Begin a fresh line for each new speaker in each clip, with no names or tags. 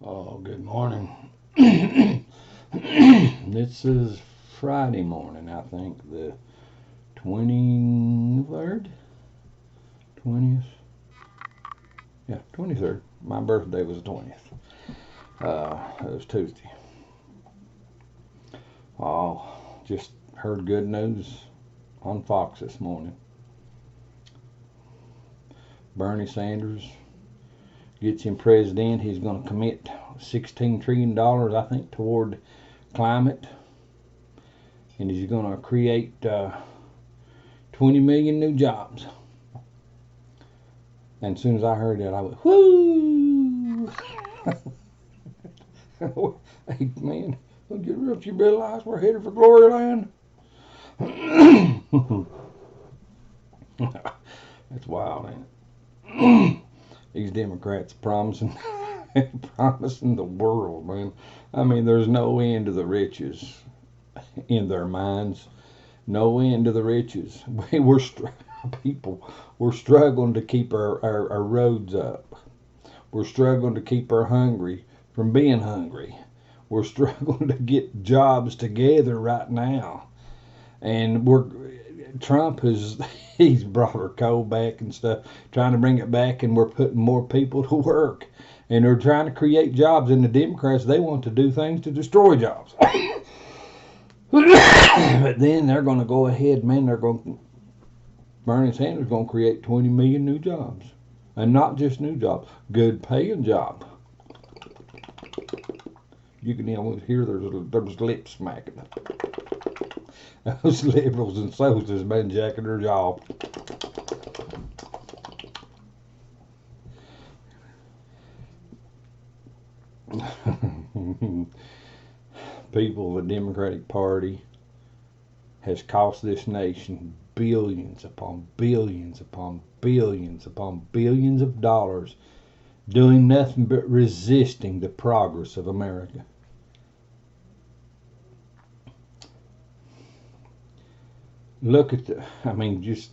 Oh, good morning. This is Friday morning, I think, the 23rd? 20th? Yeah, 23rd. My birthday was the 20th. It was Tuesday. Oh, just heard good news on Fox this morning. Bernie Sanders gets him president. He's going to commit $16 trillion, I think, toward climate. And he's going to create 20 million new jobs. And as soon as I heard that, I went, whoo! Hey, man, don't you realize we're headed for glory land? That's wild, ain't it? These Democrats promising, promising the world, man. I mean, there's no end to the riches in their minds. No end to the riches. We're people. We're struggling to keep our roads up. We're struggling to keep our hungry from being hungry. We're struggling to get jobs together right now. And Trump has he's brought our coal back and stuff, trying to bring it back, and we're putting more people to work. And they're trying to create jobs. And the Democrats, they want to do things to destroy jobs. But then they're going to go ahead, man. Bernie Sanders is going to create 20 million new jobs. And not just new jobs, good paying jobs. You can almost hear there's lip smacking. Those liberals and socialists been jacking their jaw. People, the Democratic Party has cost this nation billions upon billions upon billions upon billions of dollars doing nothing but resisting the progress of America. Look at just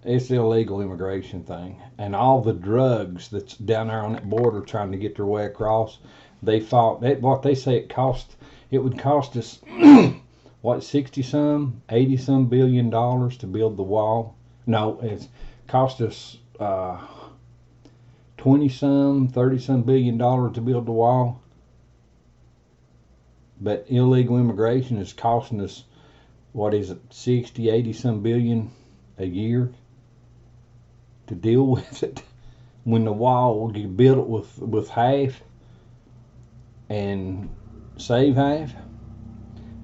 it's the illegal immigration thing and all the drugs that's down there on that border trying to get their way across. They fought that what they say it would cost us what 60 some 80 some $billion to build the wall. No, it's cost us 20 some 30 some $billion to build the wall, but illegal immigration is costing us what is it 60 80 some billion a year to deal with it. When the wall will get built with half and save half,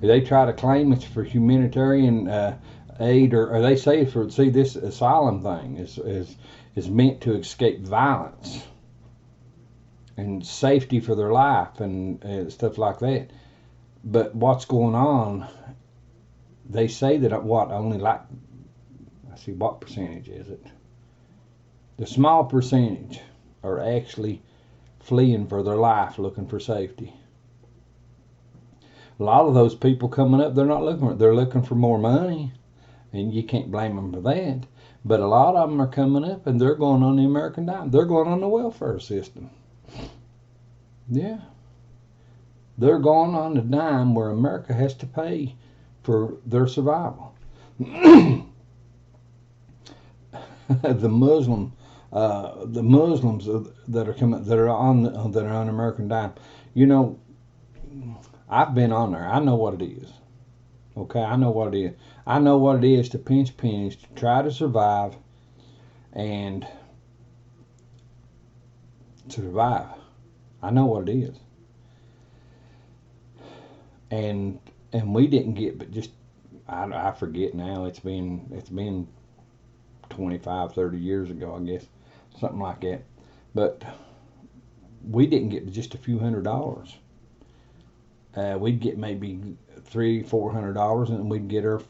they try to claim it's for humanitarian aid, or they say for see this asylum thing is meant to escape violence and safety for their life and stuff like that. But what's going on? They say that what only like I see what percentage is it? The small percentage are actually fleeing for their life, looking for safety. A lot of those people coming up, they're looking for more money, and you can't blame them for that. But a lot of them are coming up, and they're going on the American dime. They're going on the welfare system. Yeah, they're going on the dime where America has to pay for their survival. the Muslim, the Muslims that are coming, that are on American dime. You know, I've been on there. I know what it is. Okay, I know what it is. I know what it is to pinch pennies, to try to survive, and to survive. I know what it is. And we didn't get, but just I forget now. It's been 25, 30 years ago, I guess, something like that. But we didn't get just a few $100s. We'd get maybe $300-400, and we'd get our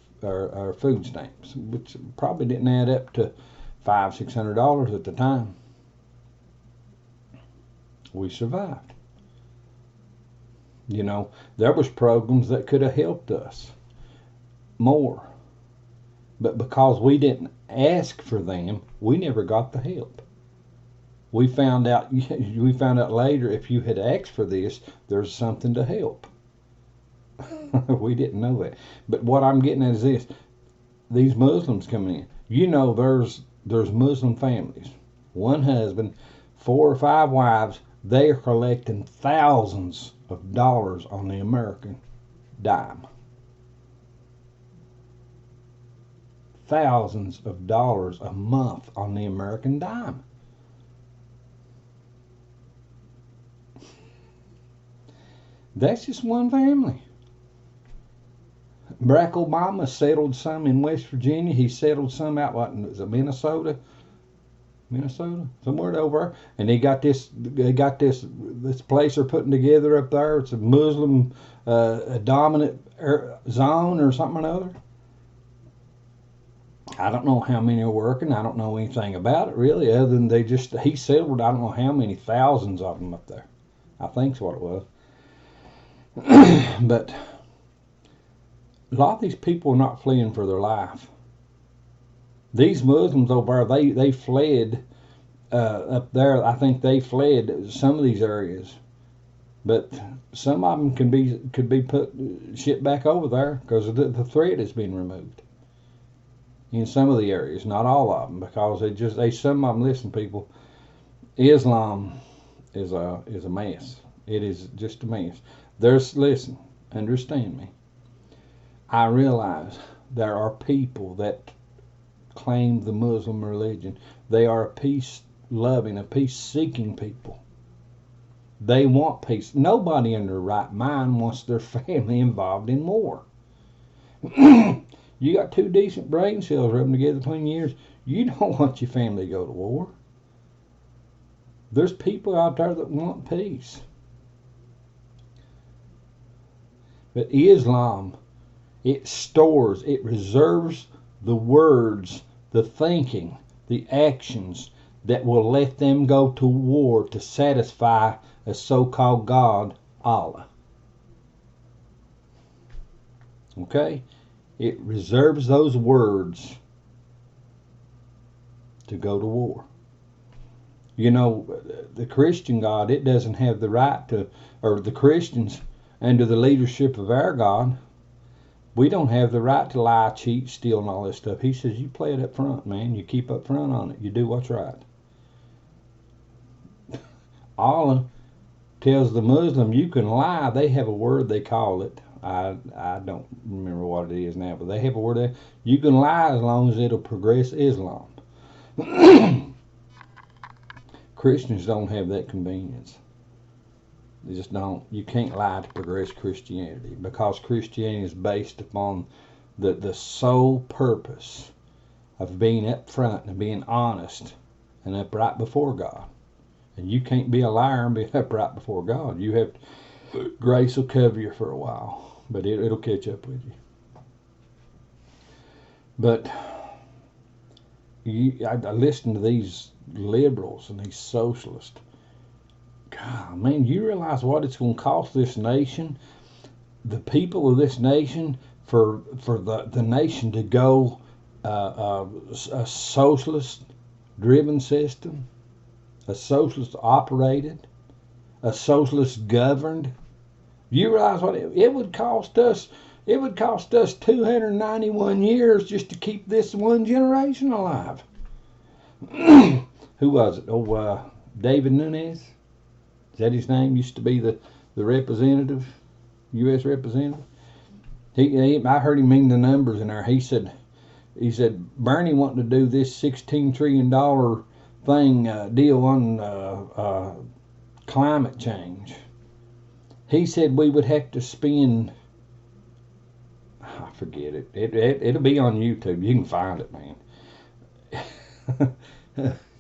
food stamps, which probably didn't add up to $500-600 at the time. We survived. You know, there was programs that could have helped us more, but because we didn't ask for them, we never got the help. We found out later if you had asked for this, there's something to help. We didn't know that. But what I'm getting at is this: these Muslims coming in. You know, there's Muslim families, one husband, 4 or 5 wives. They are collecting thousands of dollars on the American dime. Thousands of dollars a month on the American dime. That's just one family. Barack Obama settled some in West Virginia. He settled some out, what, was it Minnesota, somewhere over. And they got this place they're putting together up there. It's a Muslim dominant zone or something or another. I don't know how many are working. I don't know anything about it really, other than he settled, I don't know how many thousands of them up there. I think's what it was. But a lot of these people are not fleeing for their life. These Muslims over there, they fled up there. I think they fled some of these areas, but some of them could be put shipped back over there because the threat has been removed in some of the areas. Not all of them, because some of them. Listen, people, Islam is a mess. It is just a mess. Listen, understand me. I realize there are people that claim the Muslim religion. They are a peace-loving, a peace-seeking people. They want peace. Nobody in their right mind wants their family involved in war. You got 2 decent brain cells rubbing together between your ears. You don't want your family to go to war. There's people out there that want peace. But Islam, it reserves the words, the thinking, the actions that will let them go to war to satisfy a so-called God, Allah. Okay? It reserves those words to go to war. You know, the Christian God, it doesn't have the right to, or the Christians, under the leadership of our God, we don't have the right to lie, cheat, steal, and all this stuff. He says, you play it up front, man. You keep up front on it. You do what's right. Allah tells the Muslim, you can lie. They have a word they call it. I don't remember what it is now, but they have a word there. You can lie as long as it'll progress Islam. Christians don't have that convenience. They just don't. You can't lie to progress Christianity, because Christianity is based upon the sole purpose of being up front and being honest and upright before God. And you can't be a liar and be upright before God. You have grace will cover you for a while, but it'll catch up with you. But I listen to these liberals and these socialists. God, man, you realize what it's going to cost this nation, the people of this nation, for the nation to go a socialist-driven system, a socialist-operated, a socialist-governed. You realize what it would cost us? It would cost us 291 years just to keep this one generation alive. Who was it? David Nunes? Is that his name? Used to be the representative, U.S. representative. I heard him mean the numbers in there. He said Bernie wanting to do this $16 trillion thing deal on climate change. He said we would have to spend. I forget it. It'll be on YouTube. You can find it, man.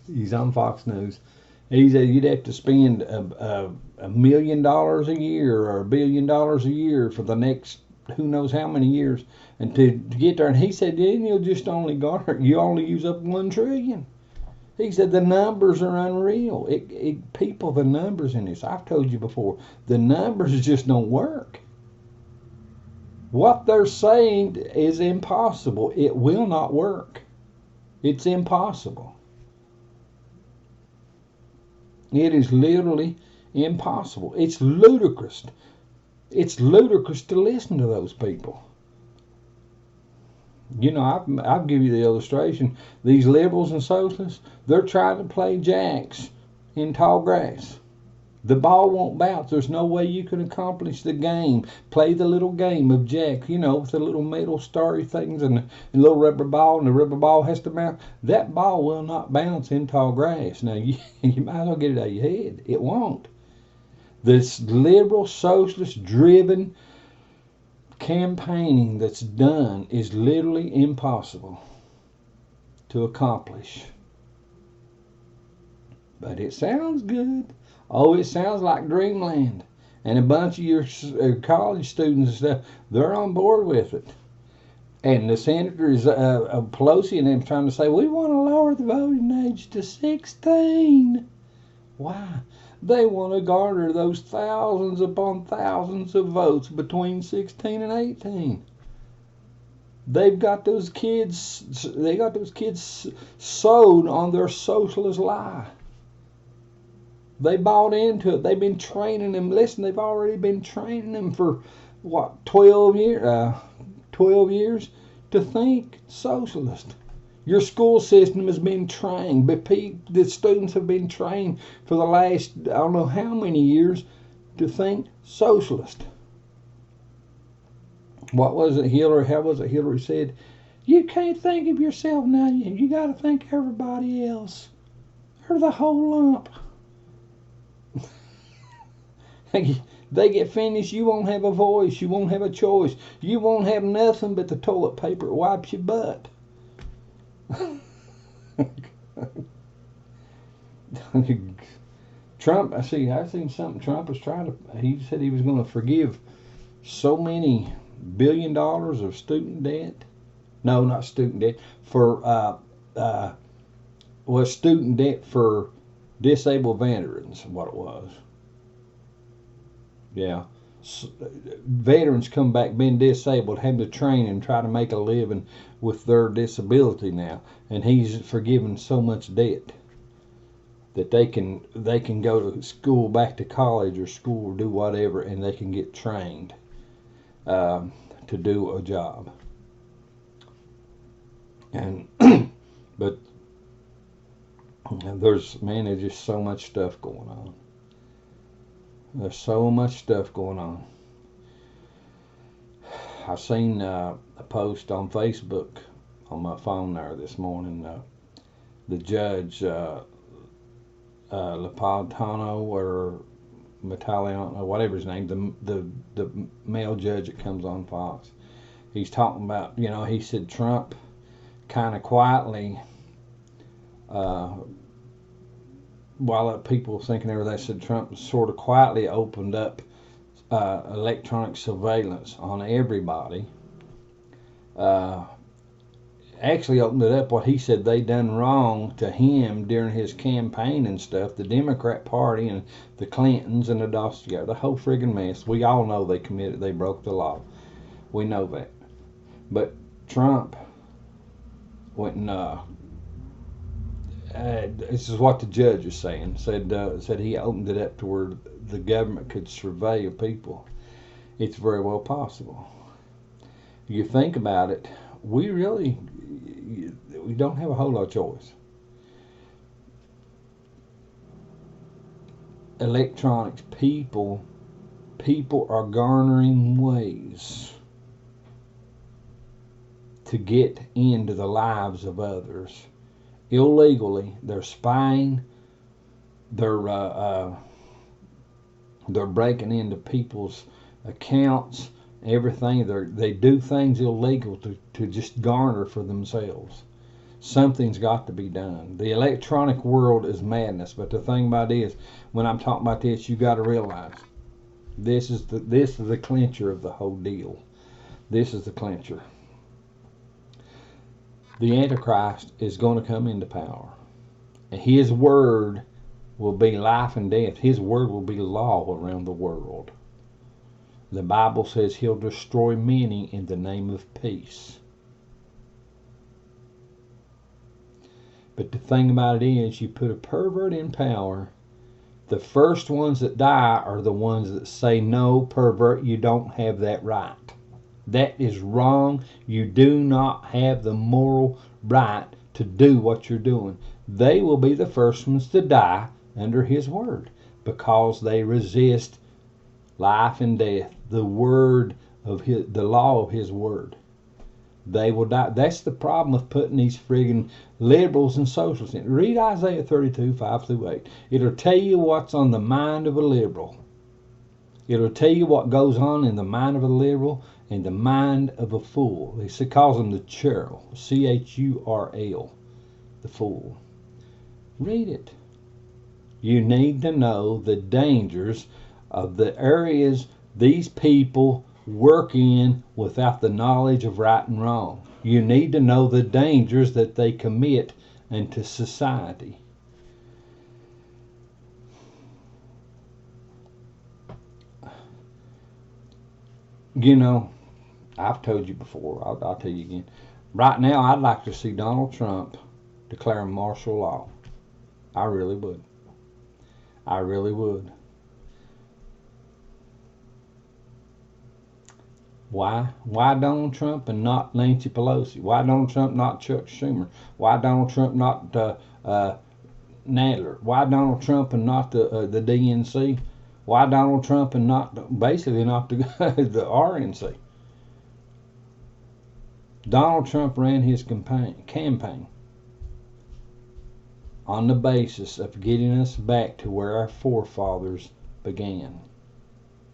He's on Fox News. He said you'd have to spend $1 million a year or $1 billion a year for the next who knows how many years, and to get there. And he said, then you'll just only you only use up $1 trillion. He said the numbers are unreal. People, the numbers in this, I've told you before, the numbers just don't work. What they're saying is impossible. It will not work. It's impossible. It is literally impossible. It's ludicrous. It's ludicrous to listen to those people. You know, I'll give you the illustration. These liberals and socialists, they're trying to play jacks in tall grass. The ball won't bounce. There's no way you can accomplish the game. Play the little game of jack, you know, with the little metal starry things and the little rubber ball, and the rubber ball has to bounce. That ball will not bounce in tall grass. Now, you might as well get it out of your head. It won't. This liberal, socialist-driven campaigning that's done is literally impossible to accomplish. But it sounds good. Oh, it sounds like dreamland. And a bunch of your college students and stuff, they're on board with it. And the senators, Pelosi and them, trying to say, we want to lower the voting age to 16. Why? They want to garner those thousands upon thousands of votes between 16 and 18. They've got those kids sold on their socialist lie. They bought into it. They've been training them. Listen, they've already been training them for, 12 years to think socialist. Your school system has been trained. The students have been trained for the last, I don't know how many years, to think socialist. What was it, Hillary? How was it Hillary said? You can't think of yourself now. You got to think of everybody else. Or the whole lump. They get finished, you won't have a voice, you won't have a choice, you won't have nothing but the toilet paper that wipes your butt. Trump, I seen something. Trump was he said he was going to forgive so many $1 billion of student debt. No, not student debt, student debt for disabled veterans, what it was. Yeah. Veterans come back being disabled, having to train and try to make a living with their disability now. And he's forgiven so much debt that they can go to school, back to college or school, or do whatever, and they can get trained to do a job. And but there's just so much stuff going on. There's so much stuff going on. I seen a post on Facebook on my phone there this morning. The judge, Lapantano or Mataliano, whatever his name, the male judge that comes on Fox. He's talking about, he said Trump kind of quietly, while people thinking everything, said Trump sort of quietly opened up electronic surveillance on everybody. Actually opened it up what he said they done wrong to him during his campaign and stuff. The Democrat Party and the Clintons and the Dossier, the whole friggin' mess. We all know they broke the law. We know that. But Trump went and this is what the judge is saying. Said he opened it up to where the government could surveil people. It's very well possible. You think about it, we don't have a whole lot of choice. Electronics, people are garnering ways to get into the lives of others. Illegally, they're spying, they're breaking into people's accounts, everything. They do things illegal to just garner for themselves. Something's got to be done. The electronic world is madness, but the thing about it is, when I'm talking about this, you got to realize this is the clincher of the whole deal. This is the clincher. The Antichrist is going to come into power. And his word will be life and death. His word will be law around the world. The Bible says he'll destroy many in the name of peace. But the thing about it is, you put a pervert in power, The first ones that die are the ones that say, no, pervert, you don't have that right. That is wrong. You do not have the moral right to do what you're doing. They will be the first ones to die under his word because they resist life and death, the word of his, the law of his word. They will die. That's the problem with putting these friggin' liberals and socialists in. Read Isaiah 32, 5-8. It'll tell you what's on the mind of a liberal. It'll tell you what goes on in the mind of a liberal and the mind of a fool. He calls them the churl, C-H-U-R-L, the fool. Read it. You need to know the dangers of the areas these people work in without the knowledge of right and wrong. You need to know the dangers that they commit into society. You know, I've told you before, I'll tell you again. Right now, I'd like to see Donald Trump declare martial law. I really would. I really would. Why? Why Donald Trump and not Nancy Pelosi? Why Donald Trump not Chuck Schumer? Why Donald Trump not Nadler? Why Donald Trump and not the DNC? Why Donald Trump and not, basically not the RNC? Donald Trump ran his campaign on the basis of getting us back to where our forefathers began.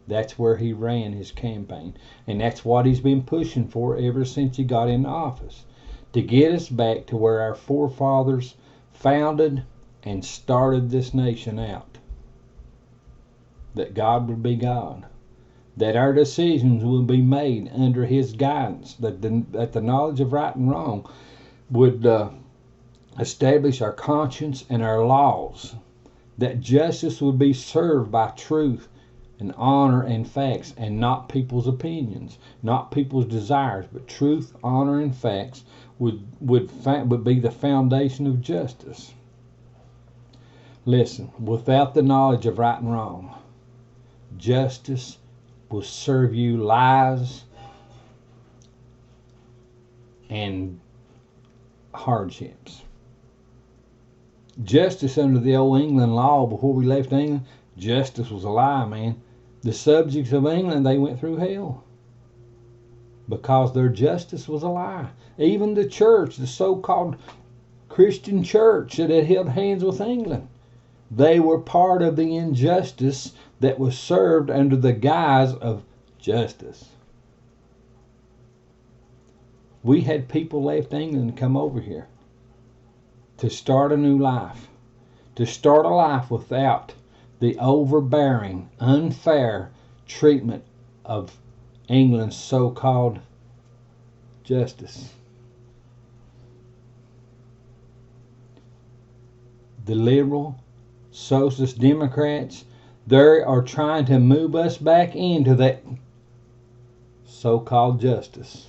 That's where he ran his campaign. And that's what he's been pushing for ever since he got into office. To get us back to where our forefathers founded and started this nation out. That God would be God. That our decisions will be made under his guidance. That the knowledge of right and wrong would establish our conscience and our laws. That justice would be served by truth and honor and facts, and not people's opinions, not people's desires, but truth, honor, and facts would be the foundation of justice. Listen, without the knowledge of right and wrong, justice will serve you lies and hardships. Justice under the old England law before we left England, justice was a lie, man. The subjects of England, they went through hell because their justice was a lie. Even the church, the so-called Christian church that had held hands with England, they were part of the injustice that was served under the guise of justice. We had people left England come over here to start a new life, to start a life without the overbearing, unfair treatment of England's so-called justice. The liberal, socialist Democrats, they are trying to move us back into that so-called justice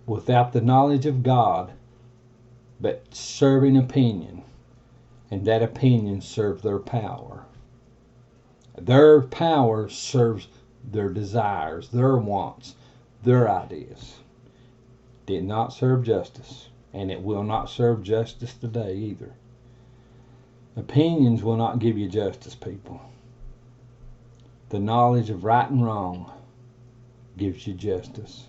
without the knowledge of God, but serving opinion. And that opinion serves their power. Their power serves their desires, their wants, their ideas. Did not serve justice, and it will not serve justice today either. Opinions will not give you justice, people. The knowledge of right and wrong gives you justice.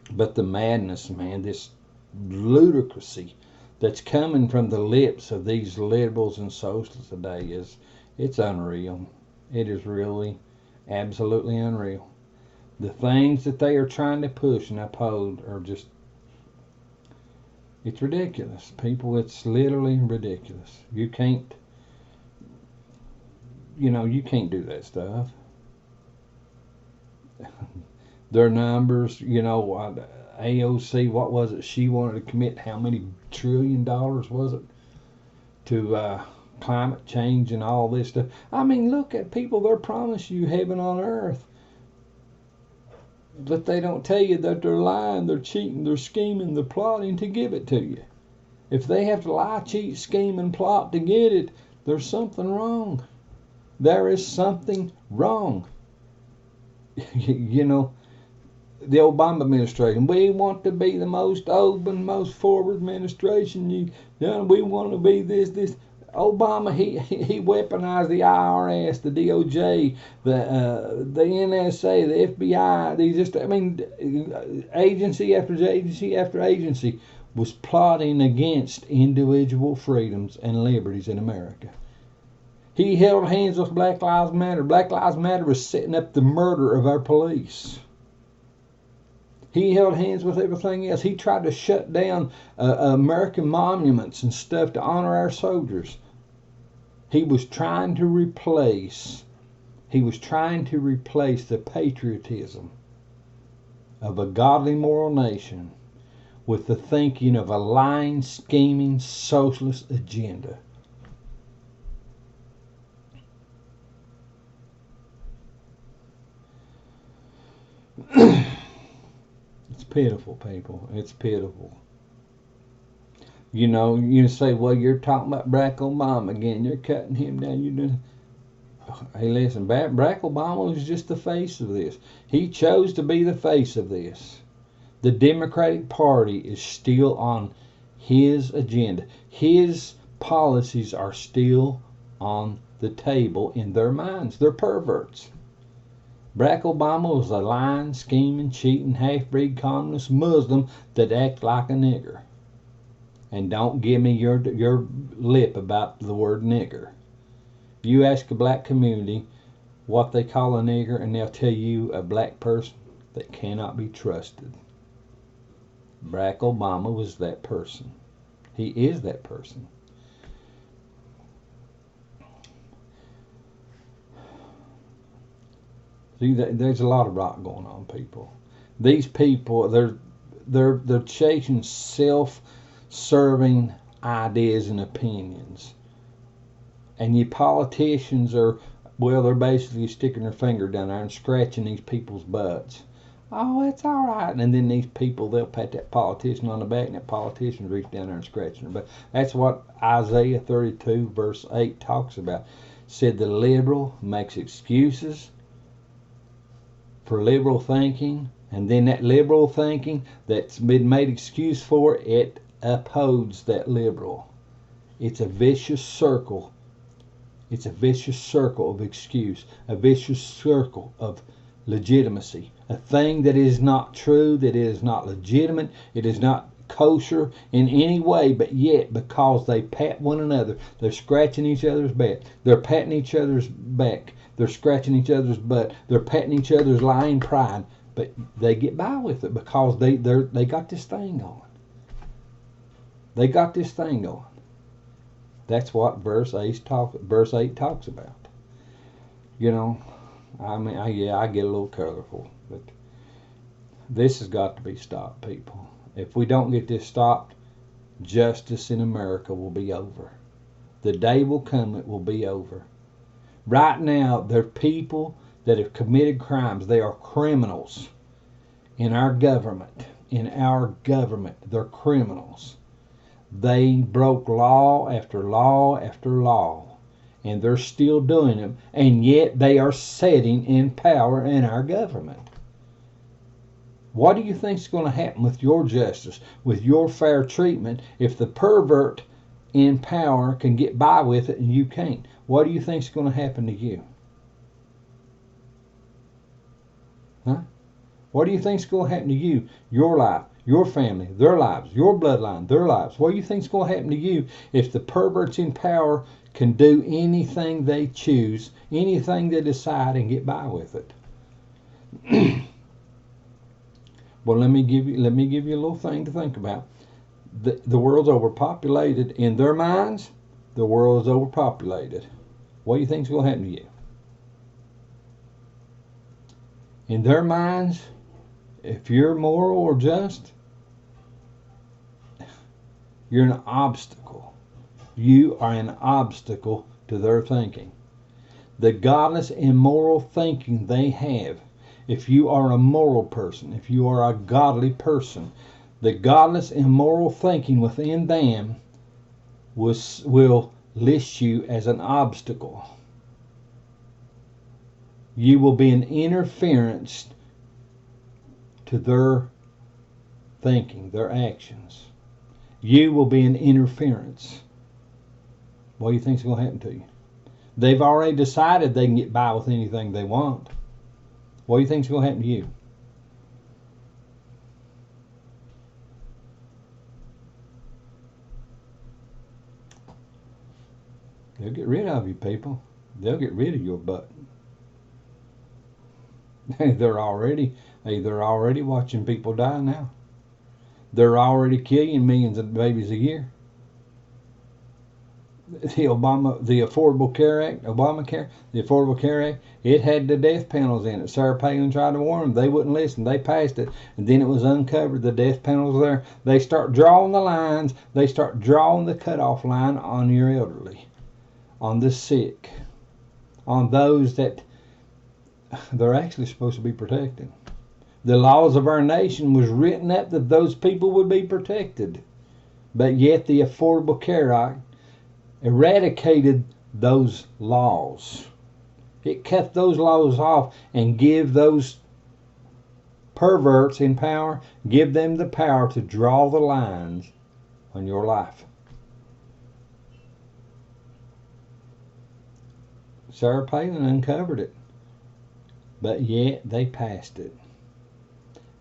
But the madness, man, this ludicrousy that's coming from the lips of these liberals and socialists today it's unreal. It is really absolutely unreal. The things that they are trying to push and uphold are just, it's ridiculous. People, it's literally ridiculous. You can't do that stuff. Their numbers, AOC, what was it? She wanted to commit how many $1 trillion was it to climate change and all this stuff. I mean, look at people. They're promising you heaven on earth. But they don't tell you that they're lying, they're cheating, they're scheming, they're plotting to give it to you. If they have to lie, cheat, scheme, and plot to get it, there's something wrong. There is something wrong. You know, the Obama administration, we want to be the most open, most forward administration. We want to be this. Obama, he weaponized the IRS, the DOJ, the NSA, the FBI. Agency after agency after agency was plotting against individual freedoms and liberties in America. He held hands with Black Lives Matter. Black Lives Matter was setting up the murder of our police. He held hands with everything else. He tried to shut down American monuments and stuff to honor our soldiers. He was trying to replace the patriotism of a godly moral nation with the thinking of a lying, scheming, socialist agenda. It's pitiful, people. It's pitiful. You know, you say, well, you're talking about Barack Obama again. You're cutting him down. You're doing. Hey, listen, Barack Obama was just the face of this. He chose to be the face of this. The Democratic Party is still on his agenda. His policies are still on the table in their minds. They're perverts. Barack Obama was a lying, scheming, cheating, half-breed communist Muslim that acts like a nigger. And don't give me your lip about the word nigger. You ask a black community what they call a nigger, and they'll tell you a black person that cannot be trusted. Barack Obama was that person. He is that person. See, there's a lot of rot going on, people. These people, they're chasing self-serving ideas and opinions. And you politicians are, well, they're basically sticking their finger down there and scratching these people's butts. Oh, it's all right. And then these people, they'll pat that politician on the back, and that politician reach down there and scratch their butt. That's what Isaiah 32, verse 8 talks about. Said the liberal makes excuses for liberal thinking, and then that liberal thinking that's been made excuse for, it upholds that liberal. It's a vicious circle. It's a vicious circle of excuse, a vicious circle of legitimacy. A thing that is not true, that is not legitimate, it is not kosher in any way, but yet because they pat one another, they're scratching each other's back, they're patting each other's back, they're scratching each other's butt, they're patting each other's lying pride, but they get by with it because they got this thing going. They got this thing going. That's what verse 8 talks about. You know, I get a little colorful, but this has got to be stopped, people. If we don't get this stopped, justice in America will be over. The day will come, it will be over. Right now, there are people that have committed crimes. They are criminals in our government. They're criminals. They broke law after law after law, and they're still doing them, and yet they are sitting in power in our government. What do you think is going to happen with your justice, with your fair treatment, if the pervert in power can get by with it and you can't? What do you think is going to happen to you? Huh? What do you think is going to happen to you, your life, your family, their lives, your bloodline, their lives? What do you think is going to happen to you if the perverts in power can do anything they choose, anything they decide, and get by with it? Well, let me give you a little thing to think about. The world's overpopulated. In their minds, the world is overpopulated. What do you think is going to happen to you? In their minds, if you're moral or just, you're an obstacle. You are an obstacle to their thinking. The godless, immoral thinking they have if you are a moral person, if you are a godly person, the godless and moral thinking within them will list you as an obstacle. You will be an interference to their thinking, their actions. You will be an interference. What do you think is going to happen to you? They've already decided they can get by with anything they want. What do you think is going to happen to you? They'll get rid of you, people. They'll get rid of your butt. They're already watching people die now. They're already killing millions of babies a year. The Affordable Care Act, Obamacare, the Affordable Care Act, it had the death penalties in it. Sarah Palin tried to warn them. They wouldn't listen. They passed it. And then it was uncovered. The death penalties there. They start drawing the lines. They start drawing the cutoff line on your elderly, on the sick, on those that they're actually supposed to be protected. The laws of our nation was written up that those people would be protected. But yet the Affordable Care Act eradicated those laws. It cut those laws off and give those perverts in power, give them the power to draw the lines on your life. Sarah Palin uncovered it. But yet they passed it.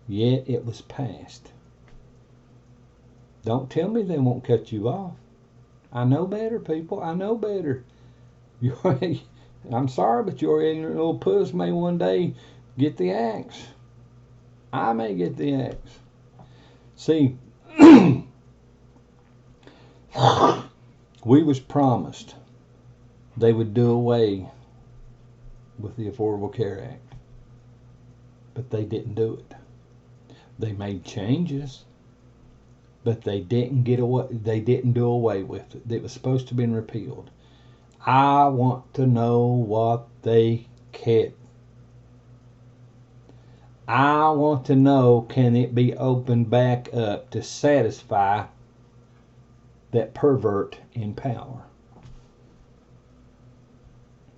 Yet it was passed. Don't tell me they won't cut you off. I know better, people. I know better. I'm sorry, but your ignorant little puss may one day get the axe. I may get the axe. See, we was promised they would do away with the Affordable Care Act, but they didn't do it. They made changes, but they didn't get away. They didn't do away with it. It was supposed to have been repealed. I want to know what they kept. I want to know, can it be opened back up to satisfy that pervert in power?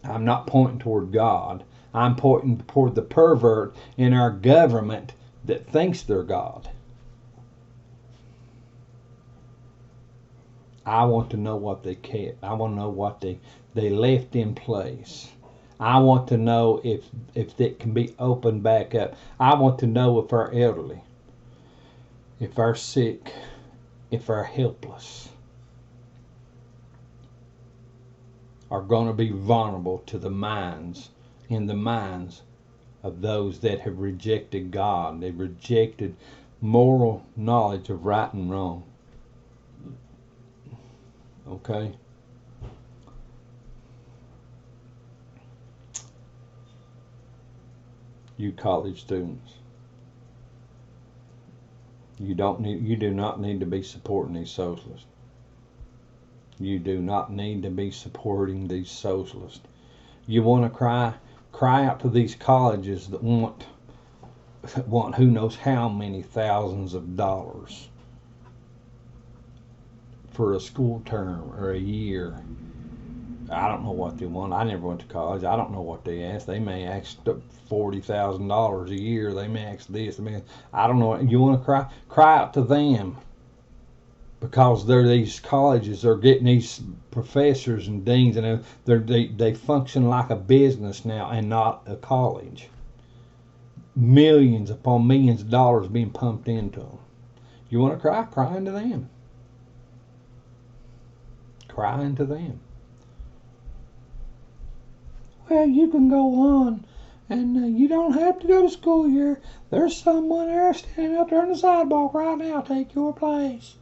I'm not pointing toward God. I'm pointing toward the pervert in our government that thinks they're God. I want to know what they kept. I want to know what they left in place. I want to know if it can be opened back up. I want to know if our elderly, if our sick, if our helpless are going to be vulnerable to the minds of those that have rejected God. They've rejected moral knowledge of right and wrong. Okay? You college students, you do not need to be supporting these socialists. You do not need to be supporting these socialists. You want to cry out to these colleges that want who knows how many thousands of dollars for a school term or a year. I don't know what they want. I never went to college. I don't know what they ask. They may ask $40,000 a year. They may ask this. I don't know. You want to cry out to them, because these colleges are getting these professors and deans, and they function like a business now and not a college. Millions upon millions of dollars being pumped into them. You want to cry into them. Cry into them. Well, you can go on, and you don't have to go to school here. There's someone there standing out there on the sidewalk right now. Take your place.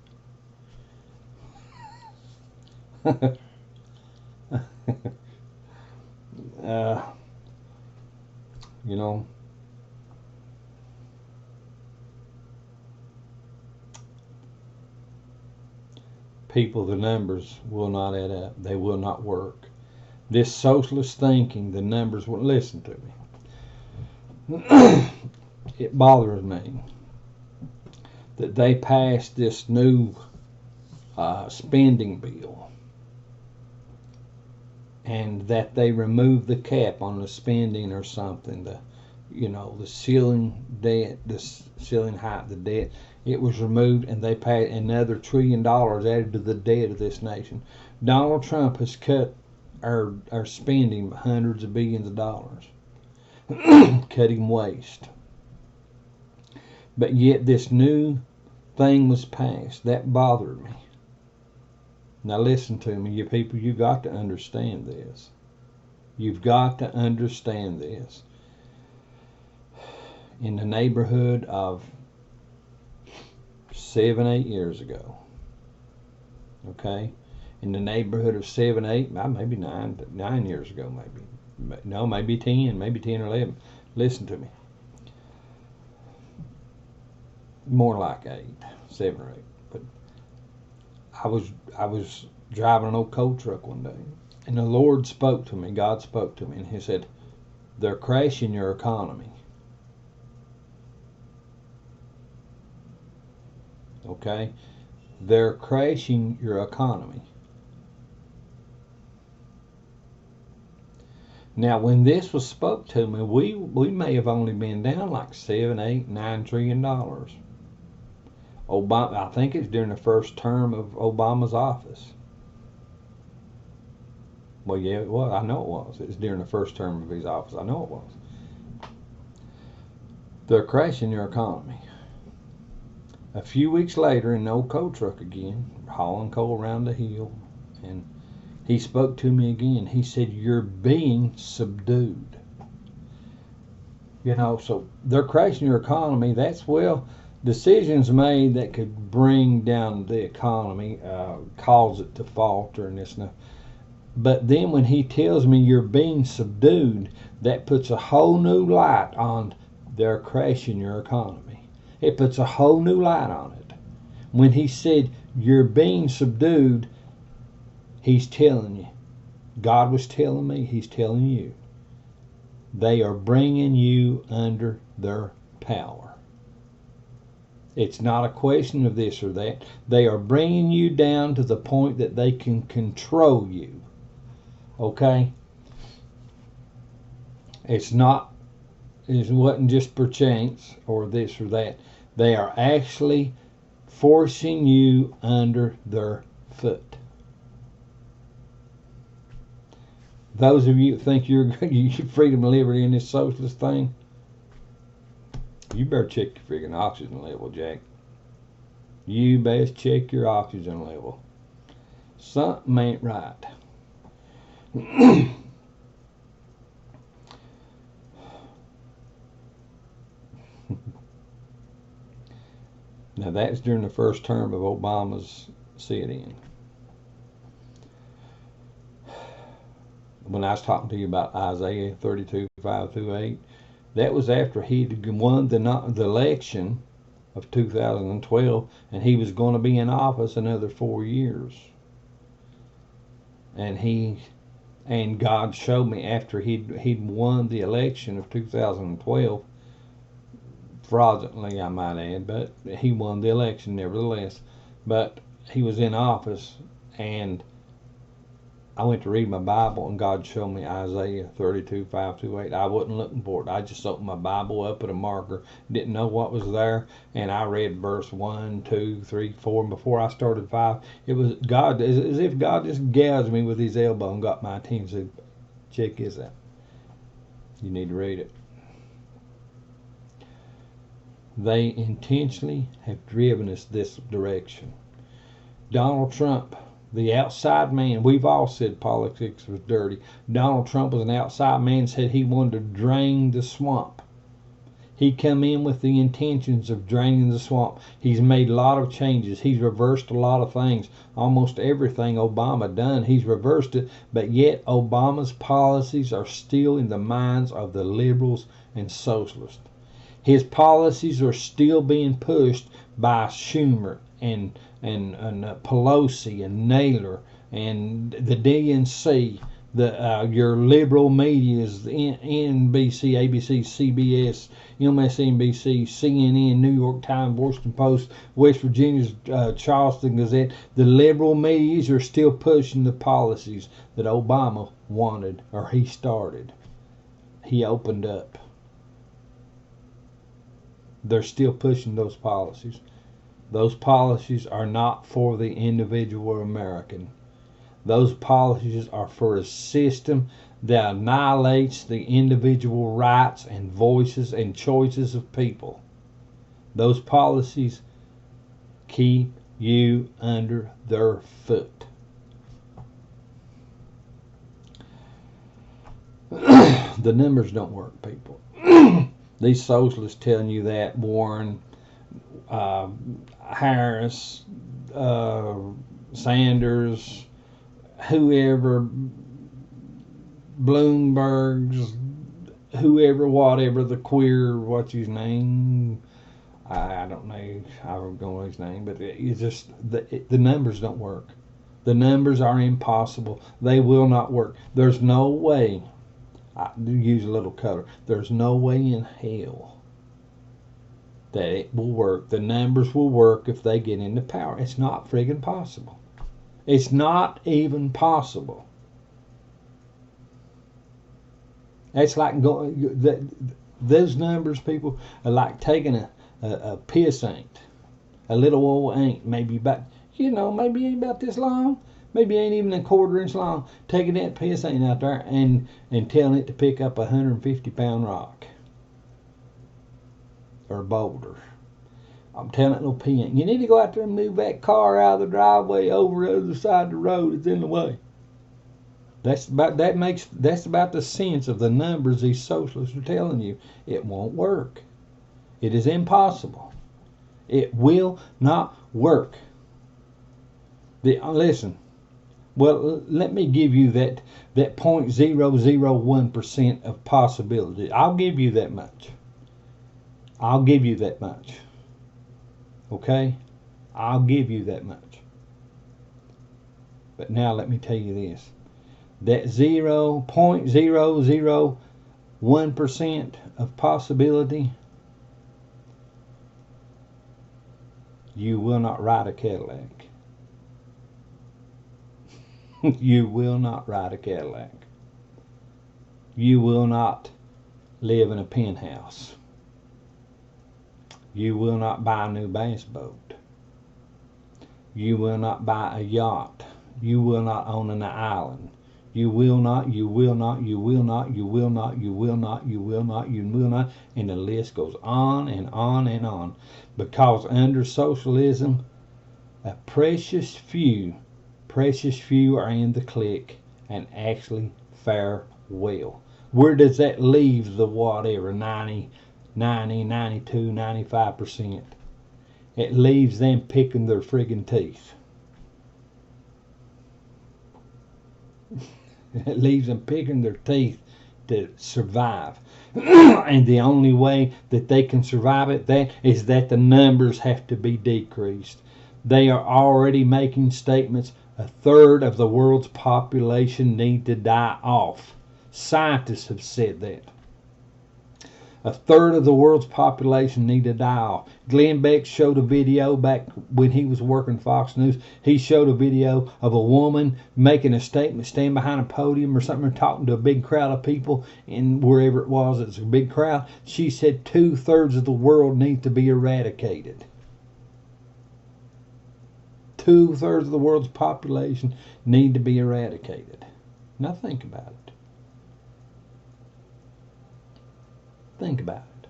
You know, people, the numbers will not add up. They will not work. This socialist thinking, the numbers won't listen to me. It bothers me that they passed this new spending bill, and that they removed the cap on the spending or something. The ceiling debt, the ceiling height, the debt. It was removed, and they paid another $1 trillion added to the debt of this nation. Donald Trump has cut our spending by hundreds of billions of dollars, cutting waste. But yet this new thing was passed. That bothered me. Now listen to me, you people. You got to understand this. You've got to understand this. In the neighborhood of 7-8 years ago, okay, in the neighborhood of 7-8, maybe 9 years ago, maybe 10 or 11. Listen to me. More like 7 or 8. But I was driving an old coal truck one day, and the Lord spoke to me. God spoke to me, and He said, "They're crashing your economy." Okay? They're crashing your economy. Now, when this was spoke to me, we may have only been down like $7, $8, $9 trillion. Obama, I think it's during the first term of Obama's office. Well, yeah, it was. I know it was. It's during the first term of his office. I know it was. They're crashing your economy. A few weeks later, in the old coal truck again, hauling coal around the hill, and He spoke to me again. He said, "You're being subdued." So they're crashing your economy. That's, decisions made that could bring down the economy, cause it to falter and this and that. But then when He tells me you're being subdued, that puts a whole new light on they're crashing your economy. It puts a whole new light on it. When He said you're being subdued, He's telling you. God was telling me, He's telling you. They are bringing you under their power. It's not a question of this or that. They are bringing you down to the point that they can control you. Okay? It wasn't just perchance or this or that. They are actually forcing you under their foot. Those of you that think you're freedom and liberty in this socialist thing, you better check your freaking oxygen level, Jack. You best check your oxygen level. Something ain't right. Now that's during the first term of Obama's sit-in. When I was talking to you about Isaiah 32, 5-8, that was after he'd won the election of 2012, and he was going to be in office another 4 years. And God showed me after he'd won the election of 2012, fraudulently I might add, but he won the election nevertheless. But he was in office, and I went to read my Bible, and God showed me Isaiah 32, 5-8. I wasn't looking for it. I just opened my Bible up at a marker, didn't know what was there, and I read verse 1, 2, 3, 4, and before I started 5, it was God, as if God just gouged me with His elbow and got my attention and said, "Check this out. You need to read it." They intentionally have driven us this direction. Donald Trump, the outside man, we've all said politics was dirty. Donald Trump was an outside man, said he wanted to drain the swamp. He come in with the intentions of draining the swamp. He's made a lot of changes. He's reversed a lot of things. Almost everything Obama done, he's reversed it. But yet Obama's policies are still in the minds of the liberals and socialists. His policies are still being pushed by Schumer and Pelosi and Naylor and the DNC. Your liberal media is NBC, ABC, CBS, MSNBC, CNN, New York Times, Washington Post, West Virginia's Charleston Gazette. The liberal medias are still pushing the policies that Obama wanted, or he started. He opened up. They're still pushing those policies. Those policies are not for the individual American. Those policies are for a system that annihilates the individual rights and voices and choices of people. Those policies keep you under their foot. The numbers don't work, people. These socialists telling you that, Warren, Harris, Sanders, whoever, Bloomberg's, whoever, whatever, the queer, what's his name? I don't know. I don't know his name, but it's just the numbers don't work. The numbers are impossible. They will not work. There's no way. I use a little color. There's no way in hell that it will work. The numbers will work if they get into power. It's not friggin' possible. It's not even possible. It's like those numbers, people, are like taking a piss ant, a little old ant, maybe about, maybe ain't about this long, maybe ain't even a quarter inch long, taking that piss ant out there and telling it to pick up a 150-pound rock or a boulder. I'm telling that little pea ant, you need to go out there and move that car out of the driveway over the other side of the road. It's in the way. That's about the sense of the numbers these socialists are telling you. It won't work. It is impossible. It will not work. Listen. Well, let me give you that 0.001% of possibility. I'll give you that much. I'll give you that much. Okay? I'll give you that much. But now let me tell you this. That 0.001% of possibility, you will not ride a Cadillac. You will not ride a Cadillac. You will not live in a penthouse. You will not buy a new bass boat. You will not buy a yacht. You will not own an island. You will not, you will not, you will not, you will not, you will not, you will not, you will not, and the list goes on and on and on. Because under socialism, a precious few are in the clique and actually fare well. Where does that leave the whatever, 90, 92, 95%? It leaves them picking their friggin' teeth. It leaves them picking their teeth to survive. And the only way that they can survive it is that the numbers have to be decreased. They are already making statements. A third of the world's population need to die off. Scientists have said that. A third of the world's population need to die off. Glenn Beck showed a video back when he was working Fox News. He showed a video of a woman making a statement, standing behind a podium or something, talking to a big crowd of people, and wherever it was, it's a big crowd. She said 2/3 of the world needs to be eradicated. 2/3 of the world's population need to be eradicated. Now think about it. Think about it.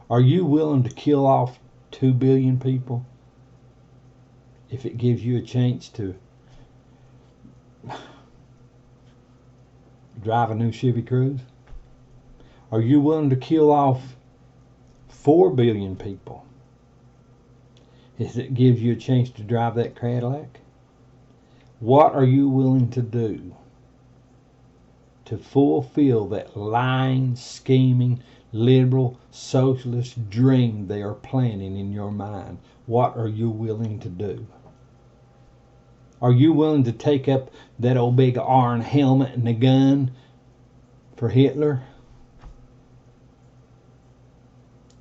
Are you willing to kill off 2 billion people if it gives you a chance to drive a new Chevy Cruze? Are you willing to kill off 4 billion people if it gives you a chance to drive that Cadillac? What are you willing to do to fulfill that lying, scheming, liberal, socialist dream they are planning in your mind? What are you willing to do? Are you willing to take up that old big iron helmet and the gun for Hitler?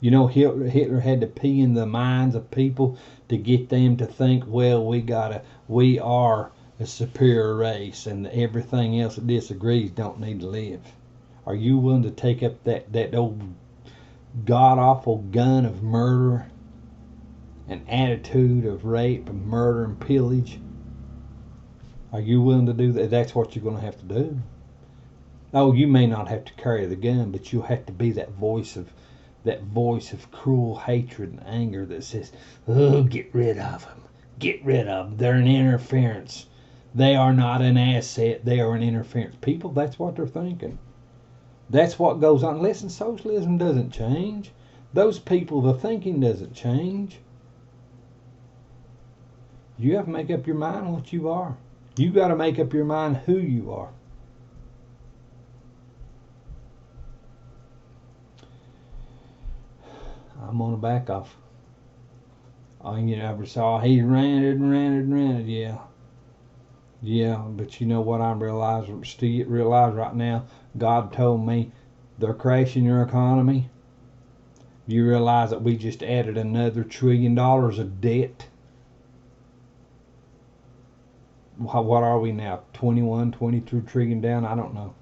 You know, Hitler had to pee in the minds of people to get them to think, well, we are a superior race, and everything else that disagrees don't need to live. Are you willing to take up that old god awful gun of murder, an attitude of rape and murder and pillage? Are you willing to do that? That's what you're going to have to do. Oh, you may not have to carry the gun, but you'll have to be that voice of cruel hatred and anger that says, oh, get rid of them. Get rid of them. They're an interference. They are not an asset. They are an interference. People, that's what they're thinking. That's what goes on. Listen, socialism doesn't change. Those people, the thinking doesn't change. You have to make up your mind what you are. You got to make up your mind who you are. I'm on a back off. Oh, you never saw he ranted and ranted and ranted. Yeah, but you know what I realize right now? God told me they're crashing your economy. You realize that we just added another $1 trillion of debt? What are we now? 21, 22 trillion down? I don't know.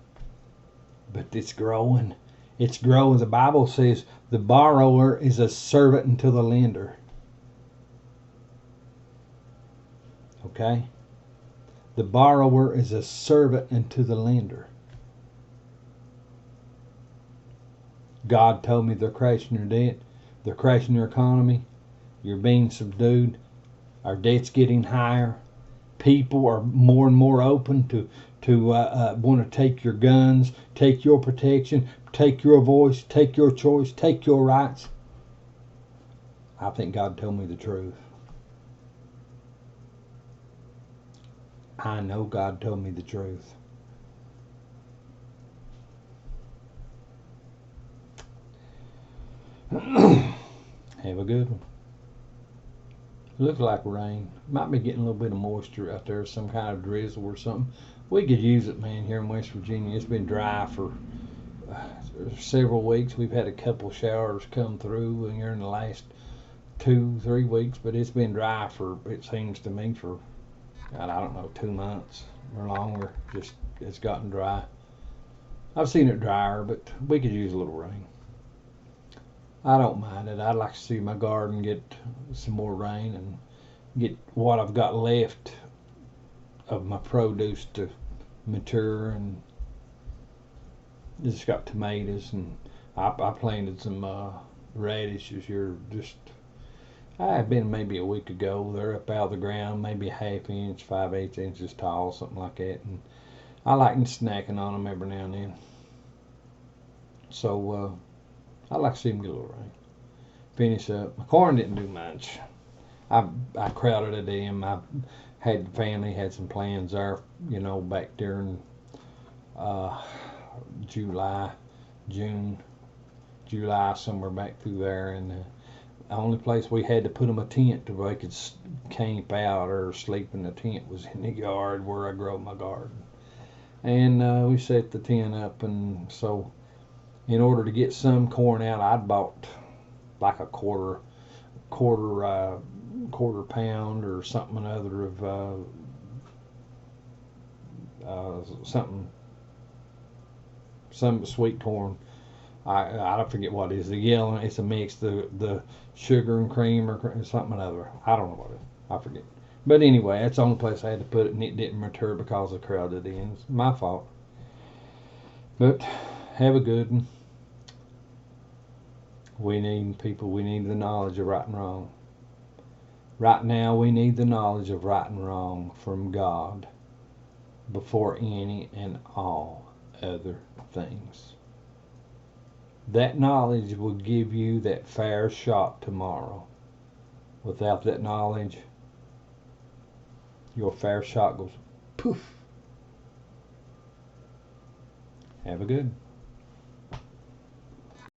But it's growing. It's growing. The Bible says the borrower is a servant unto the lender. Okay? The borrower is a servant unto the lender. God told me they're crashing your debt. They're crashing your economy. You're being subdued. Our debt's getting higher. People are more and more open to want to take your guns, take your protection, take your voice, take your choice, take your rights. I think God told me the truth. I know God told me the truth. Have a good one. Looks like rain. Might be getting a little bit of moisture out there, some kind of drizzle or something. We could use it, man, here in West Virginia. It's been dry for several weeks. We've had a couple showers come through here in the last 2-3 weeks, but it's been dry for, it seems to me, for, God, I don't know, 2 months or longer. Just, it's gotten dry. I've seen it drier, but we could use a little rain. I don't mind it. I'd like to see my garden get some more rain and get what I've got left of my produce to mature. And just got tomatoes, and I planted some radishes here. Just I've been maybe a week ago. They're up out of the ground, maybe a ½ inch, 5/8 inches tall, something like that. And I like snacking on them every now and then. So I like to see them get a little rain. Finish up. My corn didn't do much. I crowded a dam. I had family, had some plans there, back during July, somewhere back through there. And the only place we had to put them a tent to where they could camp out or sleep in the tent was in the yard where I grow my garden. And we set the tent up, and so in order to get some corn out, I'd bought like a quarter pound or something other of some sweet corn. I don't forget what it is. The yellow, it's a mix, the sugar and cream or something other. I don't know what it is. I forget. But anyway, that's the only place I had to put it, and it didn't mature because of crowded in. It's my fault. But have a good one. We need the knowledge of right and wrong. Right now, we need the knowledge of right and wrong from God before any and all other things. That knowledge will give you that fair shot tomorrow. Without that knowledge, your fair shot goes poof. Have a good one.